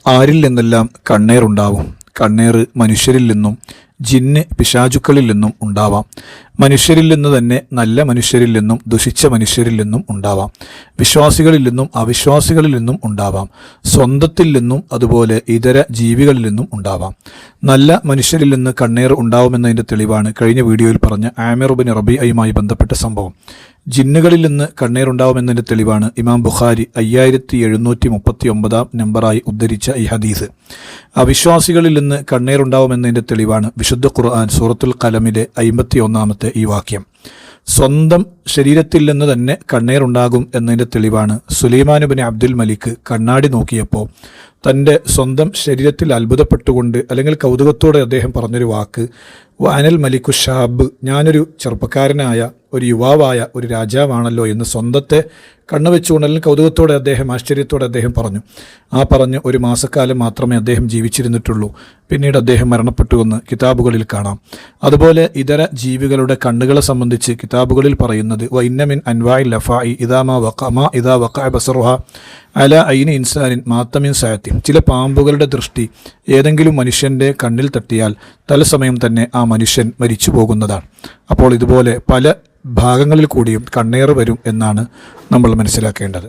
ആരിൽ നിന്നെല്ലാം കണ്ണേറുണ്ടാവും? കണ്ണേറ് മനുഷ്യരിൽ നിന്നും ജിന്ന് പിശാചുക്കളിൽ നിന്നും ഉണ്ടാവാം. മനുഷ്യരിൽ നിന്ന് തന്നെ നല്ല മനുഷ്യരിൽ നിന്നും ദുഷിച്ച മനുഷ്യരിൽ നിന്നും ഉണ്ടാവാം. വിശ്വാസികളിൽ നിന്നും അവിശ്വാസികളിൽ നിന്നും ഉണ്ടാവാം. സ്വന്തത്തിൽ നിന്നും അതുപോലെ ഇതര ജീവികളിൽ നിന്നും ഉണ്ടാവാം. നല്ല മനുഷ്യരിൽ നിന്ന് കണ്ണേർ ഉണ്ടാവുമെന്നതിൻ്റെ തെളിവാണ് കഴിഞ്ഞ വീഡിയോയിൽ പറഞ്ഞ ആമിർ ബിൻ റബീഅയുമായി ബന്ധപ്പെട്ട സംഭവം. ജിന്നുകളിൽ നിന്ന് കണ്ണേറുണ്ടാവുമെന്നതിൻ്റെ തെളിവാണ് ഇമാം ബുഖാരി 5739 നമ്പറായി ഉദ്ധരിച്ച ഈ ഹദീസ്. അവിശ്വാസികളിൽ നിന്ന് കണ്ണേറുണ്ടാവുമെന്നതിൻ്റെ തെളിവാണ് വിശുദ്ധ ഖുർആൻ സൂറത്തുൽ ഖലമിലെ 51 ഈ വാക്യം. സ്വന്തം ശരീരത്തിൽ നിന്ന് തന്നെ കണ്ണേറുണ്ടാകും എന്നതിൻ്റെ തെളിവാണ് സുലൈമാൻ ബിൻ അബ്ദുൽ മലിക് കണ്ണാടി നോക്കിയപ്പോൾ തൻ്റെ സ്വന്തം ശരീരത്തിൽ അത്ഭുതപ്പെട്ടുകൊണ്ട് അല്ലെങ്കിൽ കൗതുകത്തോടെ അദ്ദേഹം പറഞ്ഞൊരു വാക്ക്, അനൽ മലിക്കു ഷാബ്, ഞാനൊരു ചെറുപ്പക്കാരനായ ഒരു യുവാവായ ഒരു രാജാവാണല്ലോ എന്ന് സ്വന്തത്തെ കണ്ണു വെച്ചുകൊണ്ട് അല്ലെങ്കിൽ കൗതുകത്തോടെ അദ്ദേഹം ആശ്ചര്യത്തോടെ അദ്ദേഹം പറഞ്ഞു. ആ പറഞ്ഞ് ഒരു മാസക്കാലം മാത്രമേ അദ്ദേഹം ജീവിച്ചിരുന്നിട്ടുള്ളൂ. പിന്നീട് അദ്ദേഹം മരണപ്പെട്ടുവെന്ന് കിതാബുകളിൽ കാണാം. അതുപോലെ ഇതര ജീവികളുടെ കണ്ണുകളെ സംബന്ധിച്ച് കിതാബുകളിൽ പറയുന്നത് വൈന്നമിൻ അൻവാഇൽ ലഫാഇ ഇദാ വഖഅ ബസറുഹ അല ഐനി ഇൻസാനിൻ മാത്തമിൻ സയത്തി. ചില പാമ്പുകളുടെ ദൃഷ്ടി ഏതെങ്കിലും മനുഷ്യൻ്റെ കണ്ണിൽ തട്ടിയാൽ തലസമയം തന്നെ ആ മനുഷ്യൻ മരിച്ചു പോകുന്നതാണ്. അപ്പോൾ ഇതുപോലെ പല ഭാഗങ്ങളിൽ കൂടിയും കണ്ണേറ് വരും എന്നാണ് നമ്മൾ മനസ്സിലാക്കേണ്ടത്.